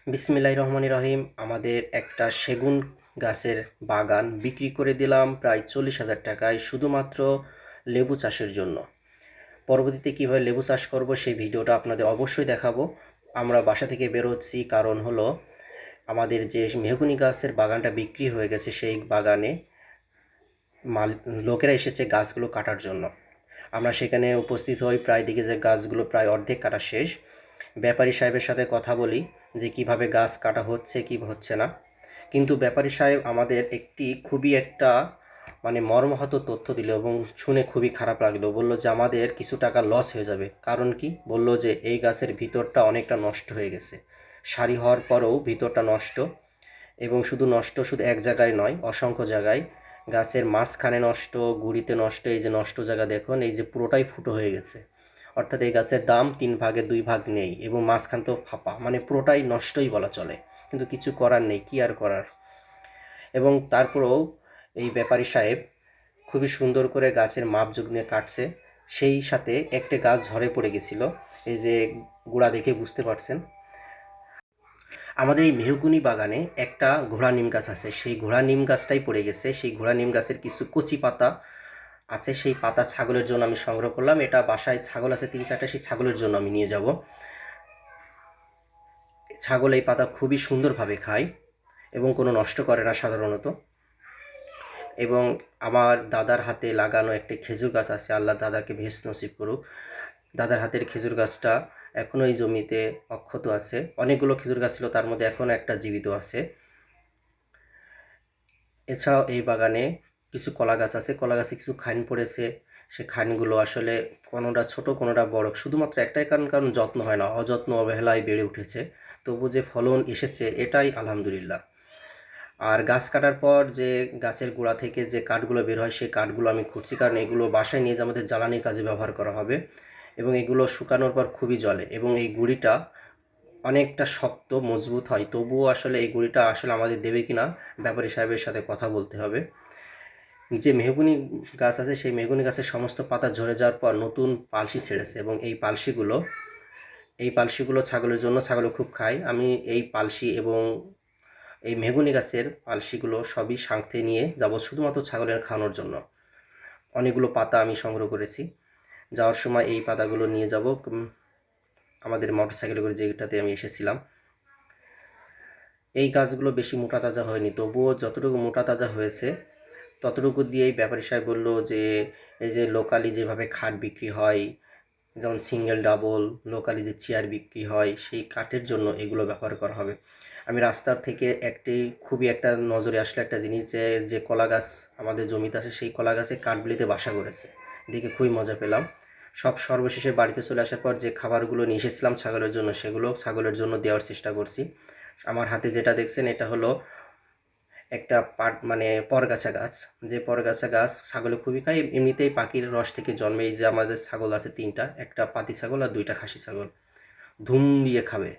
বিসমিল্লাহির রহমানির রহিম। আমাদের একটা সেগুন গাছের বাগান বিক্রি করে দিলাম প্রায় 40,000 টাকায়, শুধুমাত্র লেবু চাষের জন্য। পরবর্তীতে কীভাবে লেবু চাষ করব সেই ভিডিওটা আপনাদের অবশ্যই দেখাবো। আমরা বাসা থেকে বেরোচ্ছি, কারণ হলো আমাদের যে মেহগনি গাছের বাগানটা বিক্রি হয়ে গেছে, সেই বাগানে লোকেরা এসেছে গাছগুলো কাটার জন্য। আমরা সেখানে উপস্থিত হই, প্রায় দিকে যে গাছগুলো প্রায় অর্ধেক কাটা শেষ। ব্যাপারী সাহেবের সাথে কথা বলি যে কিভাবে গাছ কাটা হচ্ছে কি হচ্ছে না। কিন্তু ব্যাপারী সাহেব আমাদের খুবই একটা মর্মাহত তথ্য দিল, এবং শুনে খুবই খারাপ লাগলো। বলল যে আমাদের কিছু টাকা লস হয়ে যাবে। কারণ কি? বলল যে এই গাছের ভিতরটা অনেকটা নষ্ট হয়ে গেছে, সারি হওয়ার পরেও ভিতরটা নষ্ট। এবং শুধু এক জায়গায় নয়, অসংখ্য জায়গায়। গাছের মাঝখানে নষ্ট, গুঁড়িতে নষ্ট, এই যে নষ্ট জায়গা দেখুন, এই যে পুরোটাই ফুটো হয়ে গেছে। অর্থাৎ এই গাছের দাম 3 ভাগে 2 ভাগ নেই, এবং মাঝখান তো ফাঁপা, পুরোটাই নষ্টই বলা চলে। কিন্তু কিছু করার নেই, কি আর করার। এবং তারপরেও এই ব্যাপারী সাহেব খুবই সুন্দর করে গাছের মাপজোক নিয়ে কাটছে। সেই সাথে একটা গাছ ঝরে পড়ে গেছিল, এই যে গোড়া দেখে বুঝতে পারছেন। আমাদের এই মেহগুনি বাগানে একটা ঘোড়া নিম গাছ আছে, সেই ঘোড়া নিম গাছটাই পড়ে গেছে। সেই ঘোড়া নিম গাছের কিছু কচি পাতা আছে, সেই পাতা ছাগলের জন্য আমি সংগ্রহ করলাম। এটা বাসায় ছাগল আছে 3-4টা, সেই ছাগলের জন্য আমি নিয়ে যাব। ছাগল এই পাতা খুবই সুন্দরভাবে খায় এবং কোনো নষ্ট করে না সাধারণত। এবং আমার দাদার হাতে লাগানো একটি খেজুর গাছ আছে, আল্লাহ দাদাকে বেহেশত নসিব করুক। দাদার হাতের খেজুর গাছটা এখনও এই জমিতে অক্ষত আছে। অনেকগুলো খেজুর গাছ ছিল, তার মধ্যে এখনও একটা জীবিত আছে। এছাড়াও এই বাগানে কিছু কলা গাছ আছে, কলা গাছে কিছু খাইন পড়েছে। সে খাইনগুলো আসলে কোনোটা ছোট কোনোটা বড়, শুধুমাত্র একটাই কারণ যত্ন হয় না, অযত্ন অবহেলায় বেড়ে উঠেছে। তবু যে ফলন এসেছে এটাই আলহামদুলিল্লাহ। আর গাছ কাটার পর যে গাছের গোড়া থেকে যে কাঠগুলো বের হয়, সেই কাঠগুলো আমি খুঁজছি, কারণ এগুলো বাসায় নিয়ে যে আমাদের জ্বালানির কাজে ব্যবহার করা হবে। এবং এগুলো শুকানোর পর খুবই জ্বলে, এবং এই গুঁড়িটা অনেকটা শক্ত মজবুত হয়। তবুও আসলে এই গুঁড়িটা আসলে আমাদের দেবে কিনা ব্যাপারী সাহেবের সাথে কথা বলতে হবে। যে মেহগুনি গাছ আছে, সেই মেহগুনি গাছের সমস্ত পাতা ঝরে যাওয়ার পর নতুন পালসি ছেড়েছে, এবং এই পালসিগুলো ছাগলের জন্য, ছাগলে খুব খায়। আমি এই পালসি এবং এই মেহগুনি গাছের পালসিগুলো সবই সাথে নিয়ে যাব শুধুমাত্র ছাগলের খাওয়ানোর জন্য। অনেকগুলো পাতা আমি সংগ্রহ করেছি। যাওয়ার সময় এই পাতাগুলো নিয়ে যাব আমাদের মোটরসাইকেলে করে, যেটাতে আমি এসেছিলাম। এই গাছগুলো বেশি মোটা তাজা হয়নি, তবুও যতটুকু মোটা তাজা হয়েছে ততটুকু দিয়েই ব্যাপারী সাহেব বললো যে এই যে লোকালি যেভাবে খাট বিক্রি হয়, যেমন সিঙ্গেল ডাবল লোকালি যে চেয়ার বিক্রি হয়, সেই কাঠের জন্য এগুলো ব্যবহার করা হবে। আমি রাস্তার থেকে খুবই একটা নজরে আসলে একটা জিনিস, যে কলা গাছ আমাদের জমিতে আসে, সেই কলা গাছে কাঠবিলিতে বাসা করেছে, দেখে খুবই মজা পেলাম। সর্বশেষে বাড়িতে চলে আসার পর যে খাবারগুলো নিয়ে এসেছিলাম ছাগলের জন্য, সেগুলো ছাগলের জন্য দেওয়ার চেষ্টা করছি। আমার হাতে যেটা দেখছেন, এটা হলো একটা পরগাছা গাছ। যে পরগাছা গাছ ছাগলে খুবই খায়, এমনিতেই পাখির রস থেকে জন্মে। এই যে আমাদের ছাগল আছে 3টা, একটা পাতি ছাগল আর 2টা খাসি ছাগল, ধুম দিয়ে খাবে।